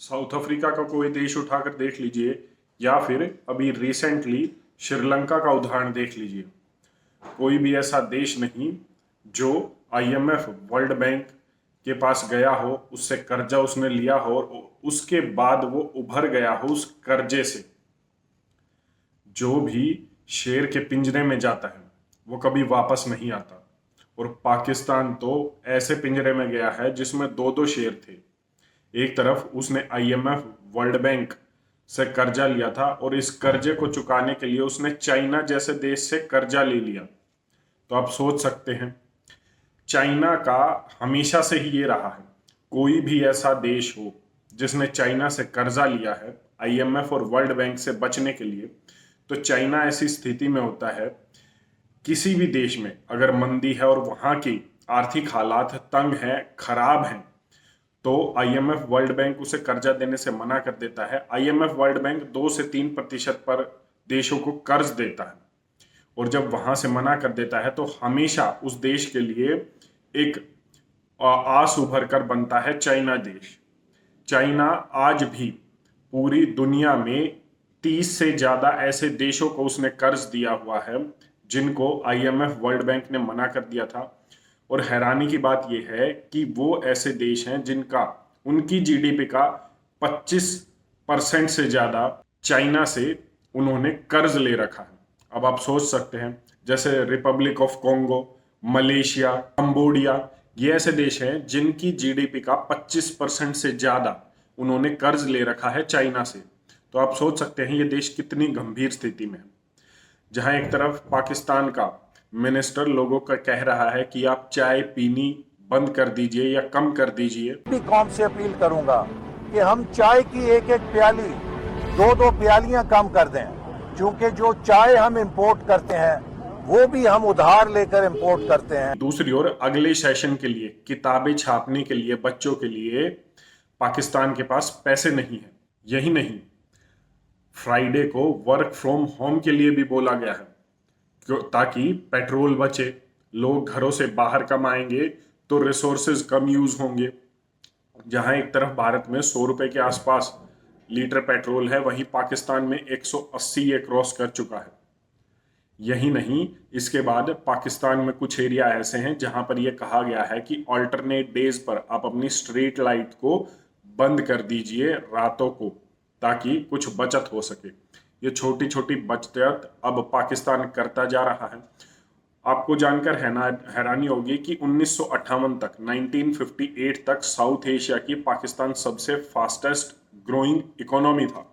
South Africa का कोई देश उठाकर देख लीजिए या फिर अभी रिसेंटली श्रीलंका का उदाहरण देख लीजिए। कोई भी ऐसा देश नहीं जो आईएमएफ वर्ल्ड बैंक के पास गया हो, उससे कर्जा उसने लिया हो और उसके बाद वो उभर गया हो उस कर्जे से। जो भी शेर के पिंजरे में जाता है वो कभी वापस नहीं आता। और पाकिस्तान तो ऐसे पिंजरे में गया है जिसमें दो दो शेर थे। एक तरफ उसने आईएमएफ वर्ल्ड बैंक से कर्जा लिया था और इस कर्जे को चुकाने के लिए उसने चाइना जैसे देश से कर्जा ले लिया। तो आप सोच सकते हैं, चाइना का हमेशा से ही ये रहा है, कोई भी ऐसा देश हो जिसने चाइना से कर्जा लिया है आईएमएफ और वर्ल्ड बैंक से बचने के लिए, तो चाइना ऐसी स्थिति में होता है, किसी भी देश में अगर मंदी है और वहां की आर्थिक हालात तंग हैं, खराब हैं, तो आईएमएफ वर्ल्ड बैंक उसे कर्जा देने से मना कर देता है। आईएमएफ वर्ल्ड बैंक 2 से 3% पर देशों को कर्ज देता है और जब वहां से मना कर देता है तो हमेशा उस देश के लिए एक आस उभर कर बनता है चाइना देश। चाइना आज भी पूरी दुनिया में 30 से ज्यादा ऐसे देशों को उसने कर्ज दिया हुआ है जिनको आईएमएफ वर्ल्ड बैंक ने मना कर दिया था। और हैरानी की बात यह है कि वो ऐसे देश हैं जिनका उनकी जीडीपी का 25% से ज्यादा चाइना से उन्होंने कर्ज ले रखा है। अब आप सोच सकते हैं, जैसे Republic of Congo, Malaysia, Cambodia, ये ऐसे देश हैं जिनकी जीडीपी का 25% से ज्यादा उन्होंने कर्ज ले रखा है चाइना से। तो आप सोच सकते हैं ये देश कितनी गंभीर स्थिति में है, जहां एक तरफ पाकिस्तान का मिनिस्टर लोगों का कह रहा है कि आप चाय पीनी बंद कर दीजिए या कम कर दीजिए। भी कौम से अपील करूंगा कि हम चाय की एक एक प्याली, दो दो प्यालियां कम कर दें, क्योंकि जो चाय हम इंपोर्ट करते हैं वो भी हम उधार लेकर इंपोर्ट करते हैं। दूसरी ओर अगले सेशन के लिए किताबें छापने के लिए बच्चों के लिए पाकिस्तान के पास पैसे नहीं है। यही नहीं, फ्राइडे को वर्क फ्रॉम होम के लिए भी बोला गया है ताकि पेट्रोल बचे, लोग घरों से बाहर कमाएंगे तो रिसोर्सेज कम यूज होंगे। जहां एक तरफ भारत में 100 रुपए के आसपास लीटर पेट्रोल है, वहीं पाकिस्तान में 180 ये क्रॉस कर चुका है। यही नहीं, इसके बाद पाकिस्तान में कुछ एरिया ऐसे हैं जहां पर यह कहा गया है कि ऑल्टरनेट डेज पर आप अपनी स्ट्रीट लाइट को बंद कर दीजिए रातों को, ताकि कुछ बचत हो सके। ये छोटी छोटी बचत अब पाकिस्तान करता जा रहा है। आपको जानकर हैरानी होगी कि 1958 तक 1958 तक साउथ एशिया की पाकिस्तान सबसे फास्टेस्ट ग्रोइंग इकोनॉमी था।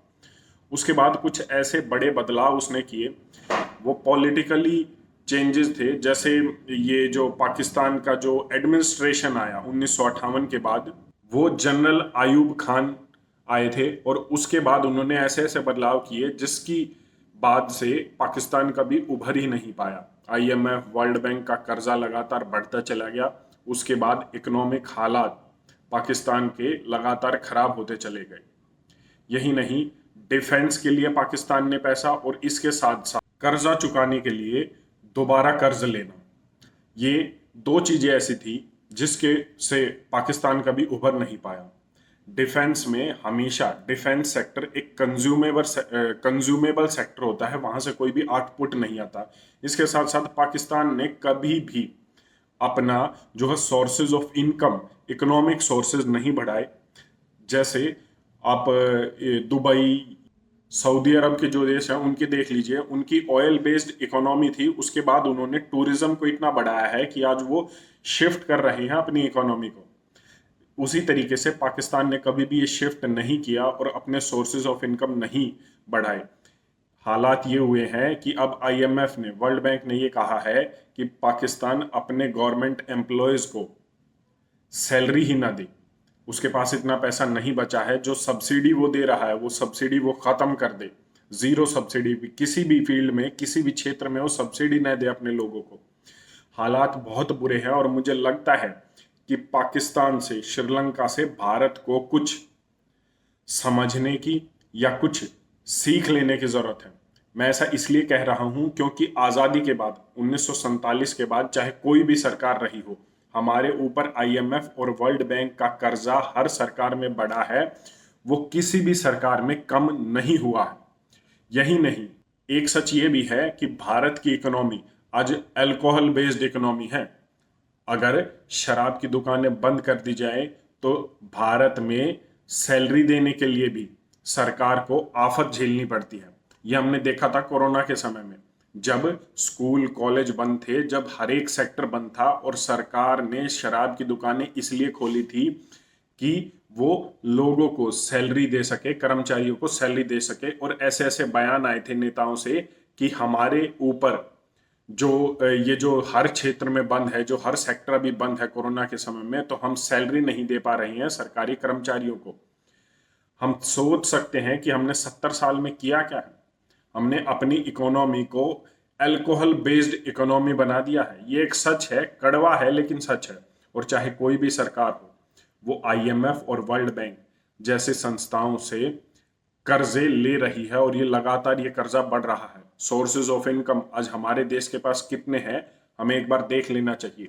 उसके बाद कुछ ऐसे बड़े बदलाव उसने किए, वो पॉलिटिकली चेंजेस थे। जैसे ये जो पाकिस्तान का जो एडमिनिस्ट्रेशन आया 1958 के बाद, वो जनरल आयूब खान आए थे और उसके बाद उन्होंने ऐसे ऐसे बदलाव किए जिसकी बाद से पाकिस्तान कभी उभर ही नहीं पाया। आईएमएफ वर्ल्ड बैंक का कर्जा लगातार बढ़ता चला गया। उसके बाद इकोनॉमिक हालात पाकिस्तान के लगातार खराब होते चले गए। यही नहीं, डिफेंस के लिए पाकिस्तान ने पैसा और इसके साथ साथ कर्जा चुकाने के लिए दोबारा कर्ज लेना, ये दो चीजें ऐसी थी जिसके से पाकिस्तान कभी उभर नहीं पाया। डिफेंस में हमेशा डिफेंस सेक्टर एक कंज्यूमेबल सेक्टर होता है, वहां से कोई भी आउटपुट नहीं आता। इसके साथ साथ पाकिस्तान ने कभी भी अपना जो है sources of income, economic sources नहीं बढ़ाए। जैसे आप दुबई, सऊदी अरब के जो देश हैं उनकी देख लीजिए, उनकी ऑयल बेस्ड इकोनॉमी थी, उसके बाद उन्होंने टूरिज्म को इतना बढ़ाया है कि आज वो शिफ्ट कर रहे हैं अपनी इकोनॉमी को। उसी तरीके से पाकिस्तान ने कभी भी ये शिफ्ट नहीं किया और अपने सोर्सेज ऑफ इनकम नहीं बढ़ाए। हालात ये हुए हैं कि अब आईएमएफ ने, वर्ल्ड बैंक ने ये कहा है कि पाकिस्तान अपने गवर्नमेंट एम्प्लॉयज को सैलरी ही ना दे, उसके पास इतना पैसा नहीं बचा है। जो सब्सिडी वो दे रहा है वो सब्सिडी वो खत्म कर दे, जीरो सब्सिडी भी, किसी भी फील्ड में किसी भी क्षेत्र में वो सब्सिडी न दे अपने लोगों को। हालात बहुत बुरे हैं और मुझे लगता है कि पाकिस्तान से, श्रीलंका से भारत को कुछ समझने की या कुछ सीख लेने की जरूरत है। मैं ऐसा इसलिए कह रहा हूं क्योंकि आजादी के बाद 1947 के बाद चाहे कोई भी सरकार रही हो, हमारे ऊपर आईएमएफ और वर्ल्ड बैंक का कर्जा हर सरकार में बढ़ा है वो किसी भी सरकार में कम नहीं हुआ है। यही नहीं, एक सच ये भी है कि भारत की इकोनॉमी आज अल्कोहल बेस्ड इकोनॉमी है। अगर शराब की दुकानें बंद कर दी जाए तो भारत में सैलरी देने के लिए भी सरकार को आफत झेलनी पड़ती है। ये हमने देखा था कोरोना के समय में, जब स्कूल कॉलेज बंद थे, जब हर एक सेक्टर बंद था और सरकार ने शराब की दुकानें इसलिए खोली थी कि वो लोगों को सैलरी दे सके, कर्मचारियों को सैलरी दे सके। और ऐसे ऐसे बयान आए थे नेताओं से कि हमारे ऊपर ये जो हर क्षेत्र में बंद है, जो हर सेक्टर अभी बंद है कोरोना के समय में, तो हम सैलरी नहीं दे पा रहे हैं सरकारी कर्मचारियों को। हम सोच सकते हैं कि हमने 70 साल में किया क्या है। हमने अपनी इकोनॉमी को अल्कोहल बेस्ड इकोनॉमी बना दिया है। ये एक सच है, कड़वा है लेकिन सच है। और चाहे कोई भी सरकार हो, वो IMF और वर्ल्ड बैंक जैसे संस्थाओं से कर्जे ले रही है और ये लगातार ये कर्जा बढ़ रहा है। सोर्सेज ऑफ इनकम आज हमारे देश के पास कितने हैं, हमें एक बार देख लेना चाहिए।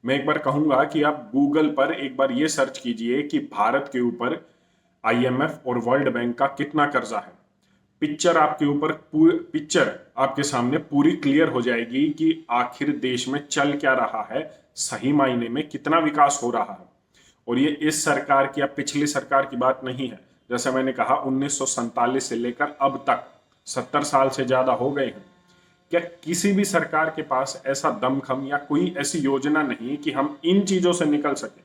मैं एक बार कहूंगा कि आप गूगल पर एक बार ये सर्च कीजिए कि भारत के ऊपर IMF और वर्ल्ड बैंक का कितना कर्जा है। पिक्चर आपके सामने पूरी क्लियर हो जाएगी कि आखिर देश में चल क्या रहा है, सही मायने में कितना विकास हो रहा है। और ये इस सरकार की या पिछली सरकार की बात नहीं है। जैसे मैंने कहा 1947 से लेकर अब तक 70 साल से ज्यादा हो गए हैं। क्या किसी भी सरकार के पास ऐसा दमखम या कोई ऐसी योजना नहीं कि हम इन चीजों से निकल सके?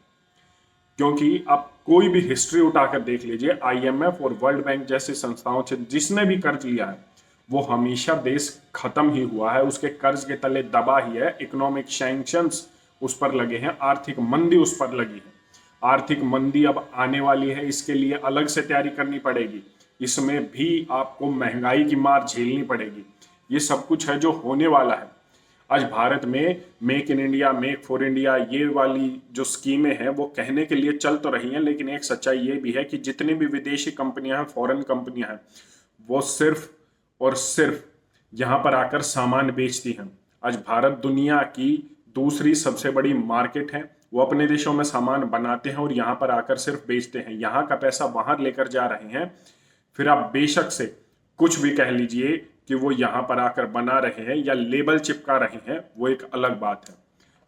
क्योंकि आप कोई भी हिस्ट्री उठाकर देख लीजिए, IMF और वर्ल्ड बैंक जैसी संस्थाओं से जिसने भी कर्ज लिया है वो हमेशा देश खत्म ही हुआ है, उसके कर्ज के तले दबा ही है। इकोनॉमिक सैंक्शंस उस पर लगे हैं, आर्थिक मंदी उस पर लगी है। आर्थिक मंदी अब आने वाली है, इसके लिए अलग से तैयारी करनी पड़ेगी। इसमें भी आपको महंगाई की मार झेलनी पड़ेगी। ये सब कुछ है जो होने वाला है। आज भारत में make in India, make for India, ये वाली जो स्कीमें हैं वो कहने के लिए चल तो रही हैं, लेकिन एक सच्चाई ये भी है कि जितनी भी विदेशी कंपनियां हैं, फॉरेन कंपनियां हैं, वो सिर्फ और सिर्फ यहाँ पर आकर सामान बेचती हैं। आज भारत दुनिया की दूसरी सबसे बड़ी मार्केट है। वो अपने देशों में सामान बनाते हैं और यहाँ पर आकर सिर्फ बेचते हैं, यहाँ का पैसा वहां लेकर जा रहे हैं। फिर आप बेशक से कुछ भी कह लीजिए कि वो यहाँ पर आकर बना रहे हैं या लेबल चिपका रहे हैं, वो एक अलग बात है।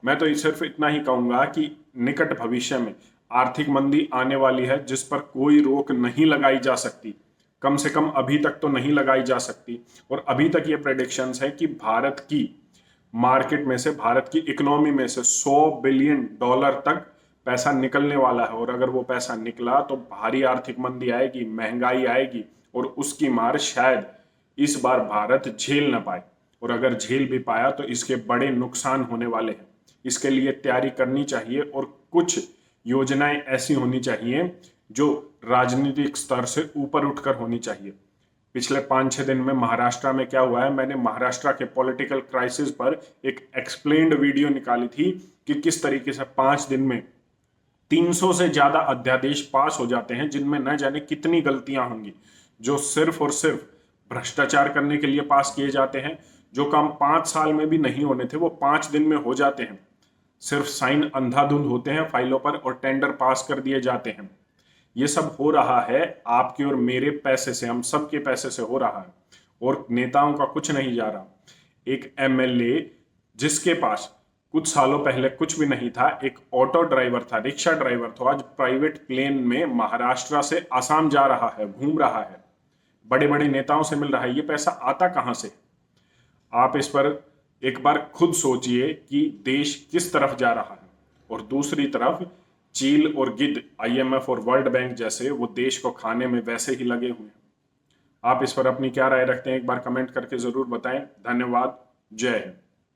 मैं तो सिर्फ इतना ही कहूंगा कि निकट भविष्य में आर्थिक मंदी आने वाली है, जिस पर कोई रोक नहीं लगाई जा सकती, कम से कम अभी तक तो नहीं लगाई जा सकती। और अभी तक ये प्रेडिक्शंस है कि भारत की मार्केट में से, भारत की इकोनॉमी में से $100 बिलियन तक पैसा निकलने वाला है। और अगर वो पैसा निकला तो भारी आर्थिक मंदी आएगी, महंगाई आएगी और उसकी मार शायद इस बार भारत झेल ना पाए। और अगर झेल भी पाया तो इसके बड़े नुकसान होने वाले हैं। इसके लिए तैयारी करनी चाहिए और कुछ योजनाएं ऐसी होनी चाहिए जो राजनीतिक स्तर से ऊपर उठकर होनी चाहिए। पिछले 5-6 दिन में महाराष्ट्र में क्या हुआ है, मैंने महाराष्ट्र के पॉलिटिकल क्राइसिस पर एक एक्सप्लेन्ड वीडियो निकाली थी कि किस तरीके से 5 दिन में 300 से ज्यादा अध्यादेश पास हो जाते हैं, जिनमें न जाने कितनी गलतियां होंगी, जो सिर्फ और सिर्फ भ्रष्टाचार करने के लिए पास किए जाते हैं। जो काम 5 साल में भी नहीं होने थे वो 5 दिन में हो जाते हैं। सिर्फ साइन अंधाधुंध होते हैं फाइलों पर और टेंडर पास कर दिए जाते हैं। ये सब हो रहा है आपके और मेरे पैसे से, हम सबके पैसे से हो रहा है और नेताओं का कुछ नहीं जा रहा। एक MLA जिसके पास कुछ सालों पहले कुछ भी नहीं था, एक ऑटो ड्राइवर था, रिक्शा ड्राइवर था, आज प्राइवेट प्लेन में महाराष्ट्र से आसाम जा रहा है, घूम रहा है, बड़े बड़े नेताओं से मिल रहा है। ये पैसा आता कहां से? आप इस पर एक बार खुद सोचिए कि देश किस तरफ जा रहा है। और दूसरी तरफ चील और गिद्ध IMF और वर्ल्ड बैंक जैसे वो देश को खाने में वैसे ही लगे हुए हैं। आप इस पर अपनी क्या राय रखते हैं, एक बार कमेंट करके जरूर बताएं। धन्यवाद। जय हिंद।